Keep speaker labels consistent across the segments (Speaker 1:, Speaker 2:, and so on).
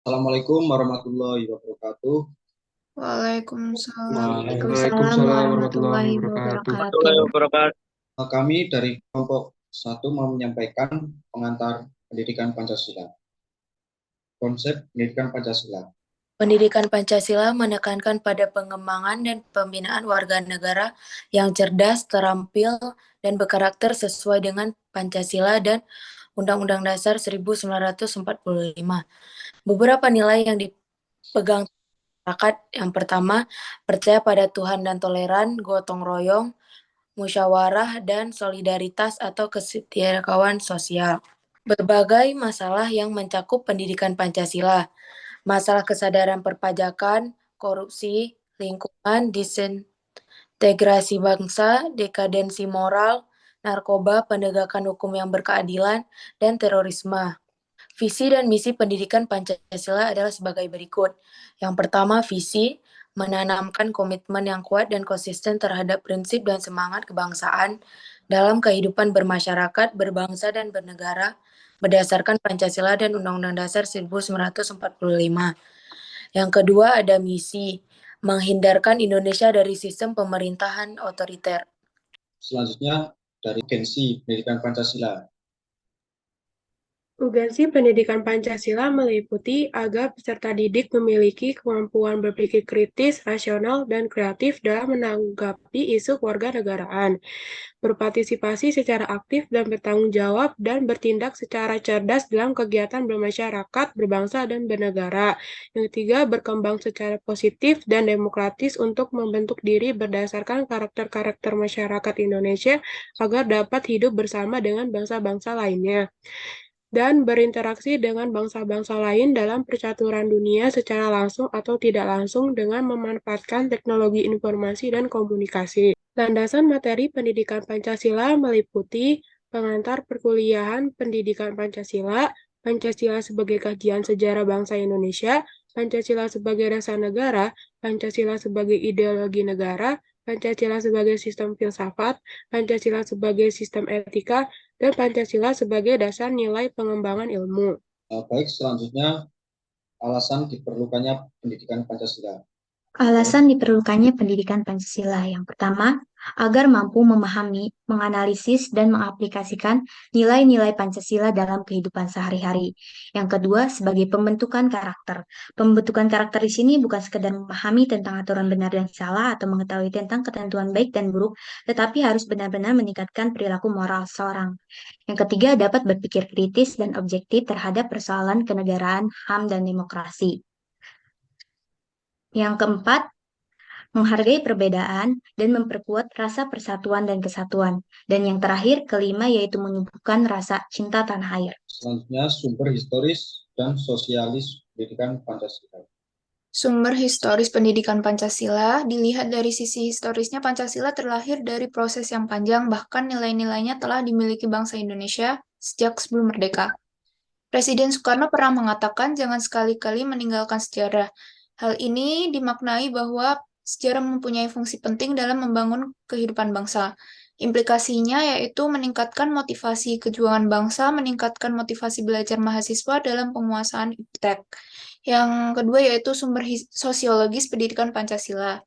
Speaker 1: Assalamualaikum warahmatullahi wabarakatuh.
Speaker 2: Waalaikumsalam.
Speaker 3: Waalaikumsalam
Speaker 4: Waalaikumsalam warahmatullahi
Speaker 3: warahmatullahi
Speaker 4: wabarakatuh.
Speaker 3: wabarakatuh.
Speaker 2: Warahmatullahi wabarakatuh.
Speaker 1: Kami dari kelompok satu mau menyampaikan pengantar pendidikan Pancasila. Konsep pendidikan Pancasila.
Speaker 3: Pendidikan Pancasila menekankan pada pengembangan dan pembinaan warga negara yang cerdas, terampil, dan berkarakter sesuai dengan Pancasila dan Undang-Undang Dasar 1945. Beberapa nilai yang dipegang masyarakat: yang pertama, percaya pada Tuhan dan toleran, gotong royong, musyawarah, dan solidaritas atau kesetiakawanan sosial. Berbagai masalah yang mencakup pendidikan Pancasila: masalah kesadaran perpajakan, korupsi, lingkungan, disintegrasi bangsa, dekadensi moral, narkoba, penegakan hukum yang berkeadilan, dan terorisme. Visi dan misi pendidikan Pancasila adalah sebagai berikut. Yang pertama, visi menanamkan komitmen yang kuat dan konsisten terhadap prinsip dan semangat kebangsaan dalam kehidupan bermasyarakat, berbangsa, dan bernegara berdasarkan Pancasila dan Undang-Undang Dasar 1945. Yang kedua, ada misi menghindarkan Indonesia dari sistem pemerintahan otoriter.
Speaker 1: Selanjutnya dari Urgensi Pendidikan Pancasila.
Speaker 4: Urgensi pendidikan Pancasila meliputi agar peserta didik memiliki kemampuan berpikir kritis, rasional, dan kreatif dalam menanggapi isu kewarganegaraan, berpartisipasi secara aktif dan bertanggung jawab, dan bertindak secara cerdas dalam kegiatan bermasyarakat, berbangsa, dan bernegara. Yang ketiga, berkembang secara positif dan demokratis untuk membentuk diri berdasarkan karakter-karakter masyarakat Indonesia agar dapat hidup bersama dengan bangsa-bangsa lainnya dan berinteraksi dengan bangsa-bangsa lain dalam percaturan dunia secara langsung atau tidak langsung dengan memanfaatkan teknologi informasi dan komunikasi. Landasan materi pendidikan Pancasila meliputi pengantar perkuliahan pendidikan Pancasila, Pancasila sebagai kajian sejarah bangsa Indonesia, Pancasila sebagai dasar negara, Pancasila sebagai ideologi negara, Pancasila sebagai sistem filsafat, Pancasila sebagai sistem etika, dan Pancasila sebagai dasar nilai pengembangan ilmu.
Speaker 1: Baik, selanjutnya alasan diperlukannya pendidikan Pancasila.
Speaker 2: Alasan diperlukannya pendidikan Pancasila yang pertama, agar mampu memahami, menganalisis, dan mengaplikasikan nilai-nilai Pancasila dalam kehidupan sehari-hari. Yang kedua, sebagai pembentukan karakter. Pembentukan karakter di sini bukan sekedar memahami tentang aturan benar dan salah atau mengetahui tentang ketentuan baik dan buruk, tetapi harus benar-benar meningkatkan perilaku moral seorang. Yang ketiga, dapat berpikir kritis dan objektif terhadap persoalan kenegaraan, HAM, dan demokrasi. Yang keempat, menghargai perbedaan dan memperkuat rasa persatuan dan kesatuan. Dan yang terakhir, kelima, yaitu menumbuhkan rasa cinta tanah air.
Speaker 1: Selanjutnya sumber historis dan sosialis pendidikan Pancasila.
Speaker 5: Sumber historis pendidikan Pancasila dilihat dari sisi historisnya. Pancasila terlahir dari proses yang panjang, bahkan nilai-nilainya telah dimiliki bangsa Indonesia sejak sebelum merdeka. Presiden Soekarno pernah mengatakan jangan sekali-kali meninggalkan sejarah. Hal ini dimaknai bahwa sejarah mempunyai fungsi penting dalam membangun kehidupan bangsa. Implikasinya yaitu meningkatkan motivasi kejuangan bangsa, meningkatkan motivasi belajar mahasiswa dalam penguasaan iptek. Yang kedua yaitu sumber sosiologis pendidikan Pancasila.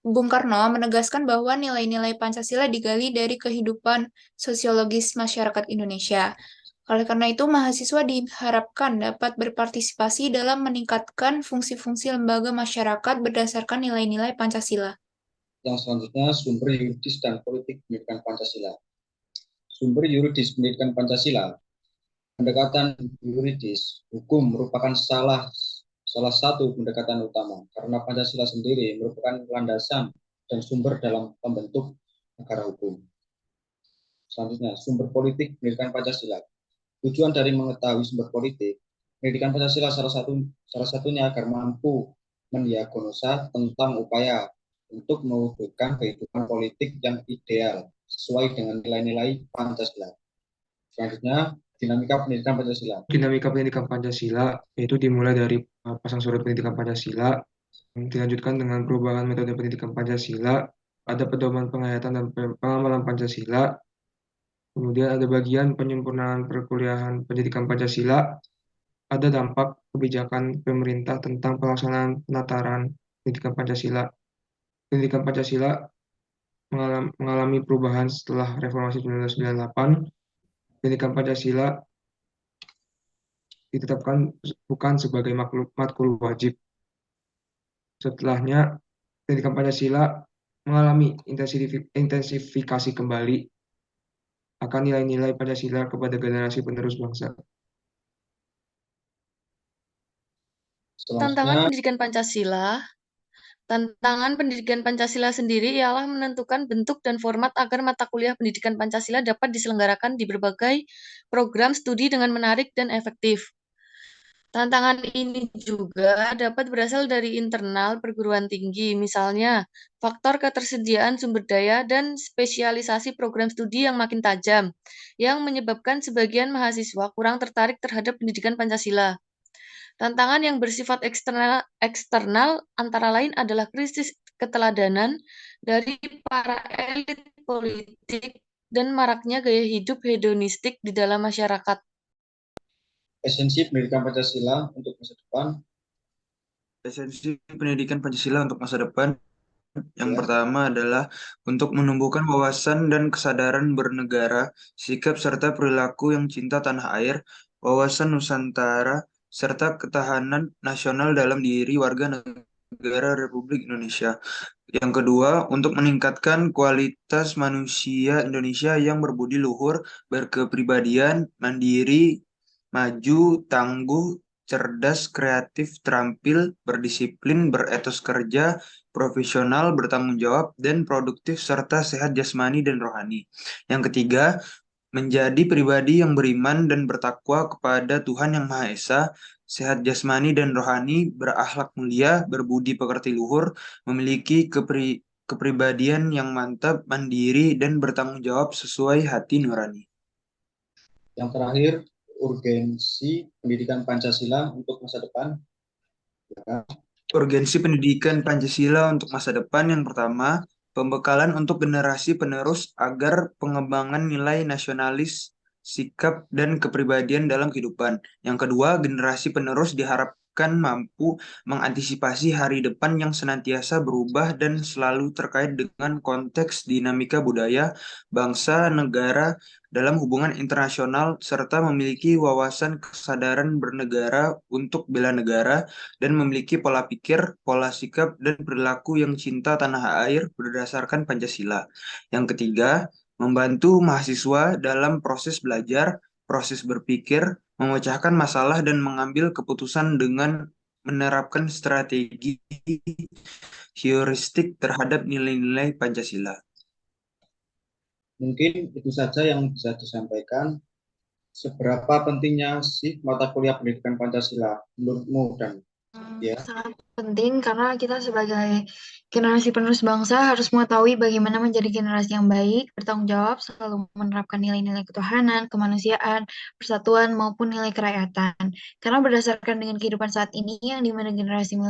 Speaker 5: Bung Karno menegaskan bahwa nilai-nilai Pancasila digali dari kehidupan sosiologis masyarakat Indonesia. Oleh karena itu, mahasiswa diharapkan dapat berpartisipasi dalam meningkatkan fungsi-fungsi lembaga masyarakat berdasarkan nilai-nilai Pancasila.
Speaker 1: Yang selanjutnya sumber yuridis dan politik pendidikan Pancasila. Sumber yuridis pendidikan Pancasila. Pendekatan yuridis hukum merupakan salah satu pendekatan utama karena Pancasila sendiri merupakan landasan dan sumber dalam pembentuk negara hukum. Selanjutnya, sumber politik pendidikan Pancasila. Tujuan dari mengetahui sumber politik pendidikan Pancasila salah satunya agar mampu mendiagnosa tentang upaya untuk mewujudkan kehidupan politik yang ideal sesuai dengan nilai-nilai Pancasila. Selanjutnya, dinamika pendidikan Pancasila.
Speaker 4: Dinamika pendidikan Pancasila yaitu dimulai dari pasang surut pendidikan Pancasila, dilanjutkan dengan perubahan metode pendidikan Pancasila, ada pedoman penghayatan dan pengamalan Pancasila, kemudian ada bagian penyempurnaan perkuliahan pendidikan Pancasila,
Speaker 6: ada dampak kebijakan pemerintah tentang pelaksanaan penataran pendidikan Pancasila. Pendidikan Pancasila mengalami perubahan setelah Reformasi 1998. Pendidikan Pancasila ditetapkan bukan sebagai matkul wajib. Setelahnya, pendidikan Pancasila mengalami intensifikasi kembali akan nilai-nilai Pancasila kepada generasi penerus bangsa.
Speaker 1: Selanjutnya,
Speaker 7: Tantangan pendidikan Pancasila sendiri ialah menentukan bentuk dan format agar mata kuliah pendidikan Pancasila dapat diselenggarakan di berbagai program studi dengan menarik dan efektif. Tantangan ini juga dapat berasal dari internal perguruan tinggi, misalnya faktor ketersediaan sumber daya dan spesialisasi program studi yang makin tajam, yang menyebabkan sebagian mahasiswa kurang tertarik terhadap pendidikan Pancasila. Tantangan yang bersifat eksternal antara lain adalah krisis keteladanan dari para elit politik dan maraknya gaya hidup hedonistik di dalam masyarakat.
Speaker 1: esensi pendidikan Pancasila untuk masa depan.
Speaker 8: Esensi pendidikan Pancasila untuk masa depan yang
Speaker 1: Ya.
Speaker 8: pertama adalah untuk menumbuhkan wawasan dan kesadaran bernegara, sikap serta perilaku yang cinta tanah air, wawasan Nusantara, serta ketahanan nasional dalam diri warga negara Republik Indonesia. Yang kedua, untuk meningkatkan kualitas manusia Indonesia yang berbudi luhur, berkepribadian, mandiri, maju, tangguh, cerdas, kreatif, terampil, berdisiplin, beretos kerja, profesional, bertanggung jawab, dan produktif, serta sehat jasmani dan rohani. Yang ketiga, menjadi pribadi yang beriman dan bertakwa kepada Tuhan Yang Maha Esa, sehat jasmani dan rohani, berakhlak mulia, berbudi pekerti luhur, memiliki kepribadian yang mantap, mandiri, dan bertanggung jawab sesuai hati nurani.
Speaker 1: Yang terakhir, urgensi pendidikan Pancasila untuk masa depan. Ya.
Speaker 8: Urgensi pendidikan Pancasila untuk masa depan yang pertama, pembekalan untuk generasi penerus agar pengembangan nilai nasionalis, sikap, dan kepribadian dalam kehidupan. Yang kedua, generasi penerus diharapkan mampu mengantisipasi hari depan yang senantiasa berubah dan selalu terkait dengan konteks dinamika budaya, bangsa, negara, dalam hubungan internasional, serta memiliki wawasan kesadaran bernegara untuk bela negara, dan memiliki pola pikir, pola sikap, dan perilaku yang cinta tanah air berdasarkan Pancasila. Yang ketiga, membantu mahasiswa dalam proses belajar, proses berpikir, memecahkan masalah, dan mengambil keputusan dengan menerapkan strategi heuristik terhadap nilai-nilai Pancasila.
Speaker 1: Mungkin itu saja yang bisa disampaikan. Seberapa pentingnya sih mata kuliah pendidikan Pancasila menurutmu dan ya?
Speaker 5: Sangat penting karena kita sebagai generasi penerus bangsa harus mengetahui bagaimana menjadi generasi yang baik, bertanggung jawab, selalu menerapkan nilai-nilai ketuhanan, kemanusiaan, persatuan, maupun nilai kerakyatan. Karena berdasarkan dengan kehidupan saat ini, yang dimana generasi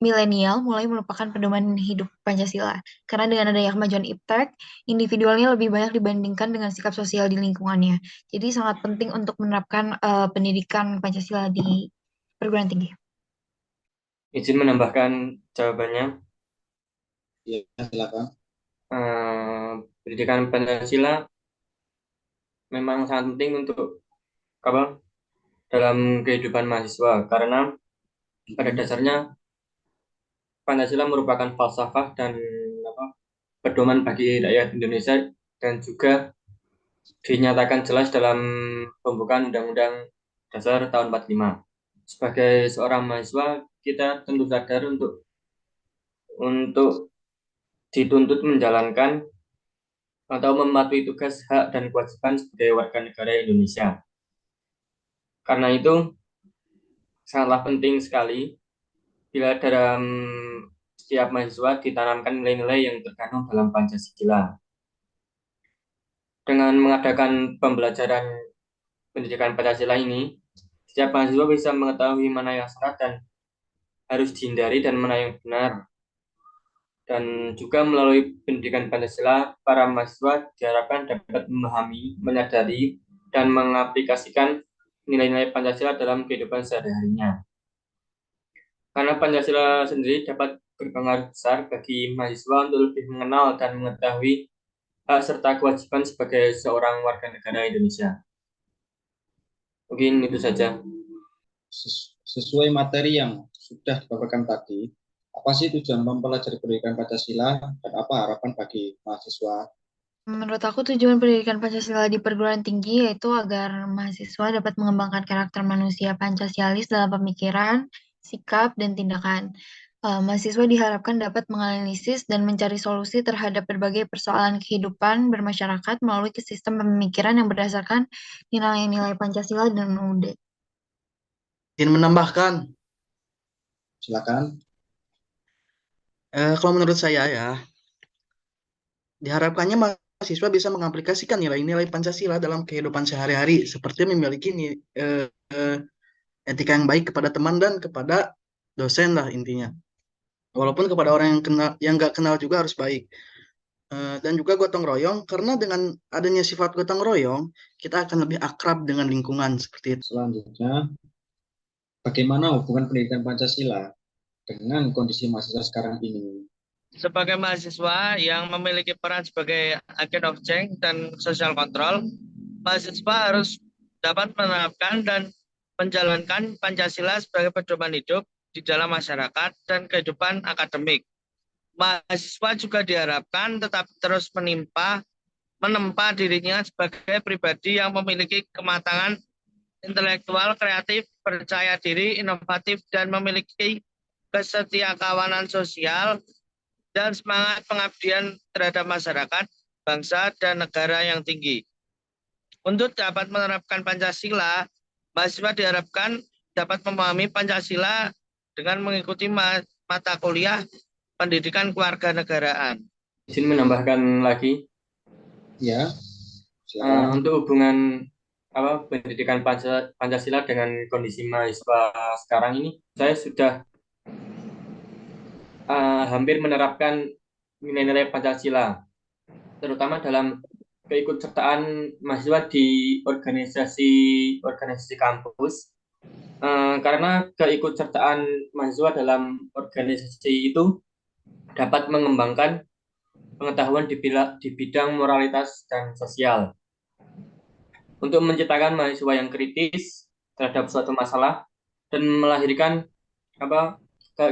Speaker 5: milenial mulai melupakan pedoman hidup Pancasila. Karena dengan adanya kemajuan iptek, individualnya lebih banyak dibandingkan dengan sikap sosial di lingkungannya. Jadi sangat penting untuk menerapkan pendidikan Pancasila di perguruan tinggi.
Speaker 9: Izin menambahkan jawabannya.
Speaker 1: Ya, silakan.
Speaker 9: Pendidikan Pancasila memang sangat penting untuk dalam kehidupan mahasiswa karena pada dasarnya Pancasila merupakan falsafah dan pedoman bagi rakyat Indonesia dan juga dinyatakan jelas dalam pembukaan Undang-Undang Dasar tahun 45. Sebagai seorang mahasiswa, kita tentu sadar untuk dituntut menjalankan atau mematuhi tugas, hak, dan kewajiban sebagai warga negara Indonesia. Karena itu, sangatlah penting sekali bila dalam setiap mahasiswa ditanamkan nilai-nilai yang terkandung dalam Pancasila. Dengan mengadakan pembelajaran pendidikan Pancasila ini, setiap mahasiswa bisa mengetahui mana yang salah dan harus dihindari dan mana yang benar. Dan juga melalui pendidikan Pancasila, para mahasiswa diharapkan dapat memahami, menyadari, dan mengaplikasikan nilai-nilai Pancasila dalam kehidupan sehari-harinya. Karena Pancasila sendiri dapat berpengaruh besar bagi mahasiswa untuk lebih mengenal dan mengetahui hak serta kewajiban sebagai seorang warga negara Indonesia. Mungkin itu saja.
Speaker 1: Sesuai materi yang sudah dipaparkan tadi, apa sih tujuan mempelajari pendidikan Pancasila dan apa harapan bagi mahasiswa?
Speaker 10: Menurut aku tujuan pendidikan Pancasila di perguruan tinggi yaitu agar mahasiswa dapat mengembangkan karakter manusia Pancasialis dalam pemikiran, sikap, dan tindakan. Mahasiswa diharapkan dapat menganalisis dan mencari solusi terhadap berbagai persoalan kehidupan bermasyarakat melalui sistem pemikiran yang berdasarkan nilai-nilai Pancasila dan UUD.
Speaker 11: Ingin menambahkan,
Speaker 1: Silakan.
Speaker 11: kalau menurut saya ya, diharapkannya mahasiswa bisa mengaplikasikan nilai-nilai Pancasila dalam kehidupan sehari-hari, seperti memiliki etika yang baik kepada teman dan kepada dosen lah intinya. Walaupun kepada orang yang nggak kenal juga harus baik. Dan juga gotong royong, karena dengan adanya sifat gotong royong, kita akan lebih akrab dengan lingkungan seperti itu.
Speaker 1: Selanjutnya, bagaimana hubungan pendidikan Pancasila dengan kondisi mahasiswa sekarang ini?
Speaker 12: Sebagai mahasiswa yang memiliki peran sebagai agent of change dan social control, mahasiswa harus dapat menerapkan dan menjalankan Pancasila sebagai pedoman hidup di dalam masyarakat dan kehidupan akademik. Mahasiswa juga diharapkan tetap terus menempa dirinya sebagai pribadi yang memiliki kematangan intelektual, kreatif, percaya diri, inovatif, dan memiliki kesetiakawanan sosial dan semangat pengabdian terhadap masyarakat, bangsa, dan negara yang tinggi. Untuk dapat menerapkan Pancasila, mahasiswa diharapkan dapat memahami Pancasila dengan mengikuti mata kuliah pendidikan kewarganegaraan.
Speaker 9: Izin menambahkan lagi.
Speaker 1: Ya. Silakan.
Speaker 9: Untuk hubungan pendidikan Pancasila dengan kondisi mahasiswa sekarang ini, saya sudah hampir menerapkan nilai-nilai Pancasila, terutama dalam keikutsertaan mahasiswa di organisasi kampus. Karena keikutsertaan mahasiswa dalam organisasi itu dapat mengembangkan pengetahuan di bidang moralitas dan sosial. Untuk menciptakan mahasiswa yang kritis terhadap suatu masalah dan melahirkan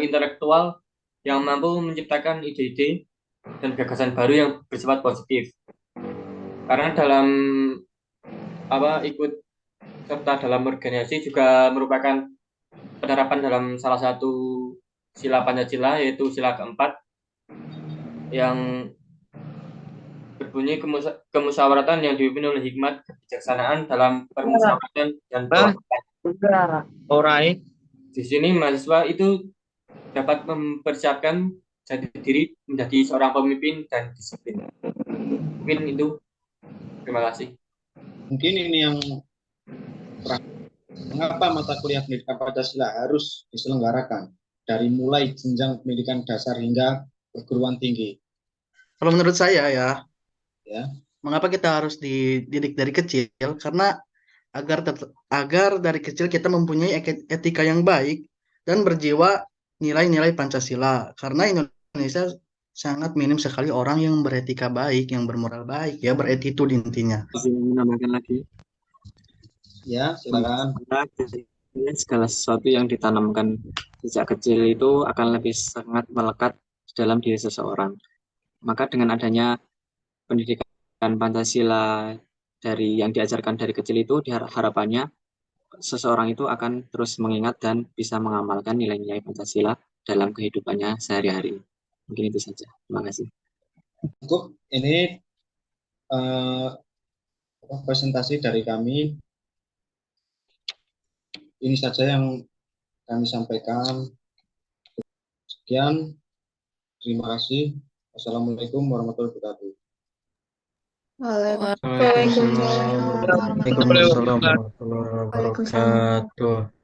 Speaker 9: intelektual yang mampu menciptakan ide-ide dan gagasan baru yang bersifat positif. Karena dalam ikut serta dalam organisasi juga merupakan penerapan dalam salah satu sila Pancasila, yaitu sila keempat yang berbunyi kemusyawaratan yang dipimpin oleh hikmat kebijaksanaan dalam permusyawaratan dan
Speaker 12: Alright.
Speaker 9: Di sini mahasiswa itu dapat mempersiapkan jati diri menjadi seorang pemimpin dan disiplin. Mungkin itu. Terima kasih.
Speaker 1: Mungkin ini yang mengapa mata kuliah pendidikan Pancasila harus diselenggarakan dari mulai jenjang pendidikan dasar hingga perguruan tinggi.
Speaker 11: Kalau menurut saya ya, mengapa kita harus dididik dari kecil? Karena agar dari kecil kita mempunyai etika yang baik dan berjiwa nilai-nilai Pancasila. Karena Indonesia sangat minim sekali orang yang beretika baik, yang bermoral baik, ya beretitude intinya.
Speaker 9: Menambahkan lagi.
Speaker 1: Ya, silakan.
Speaker 9: Segala sesuatu yang ditanamkan sejak kecil itu akan lebih sangat melekat dalam diri seseorang. Maka dengan adanya pendidikan Pancasila yang diajarkan dari kecil itu, harapannya seseorang itu akan terus mengingat dan bisa mengamalkan nilai-nilai Pancasila dalam kehidupannya sehari-hari. Mungkin itu saja. Terima kasih.
Speaker 1: Cukup, ini presentasi dari kami. Ini saja yang kami sampaikan. Sekian. Terima kasih. Wassalamualaikum warahmatullahi wabarakatuh.
Speaker 5: Waalaikumsalam warahmatullahi wabarakatuh.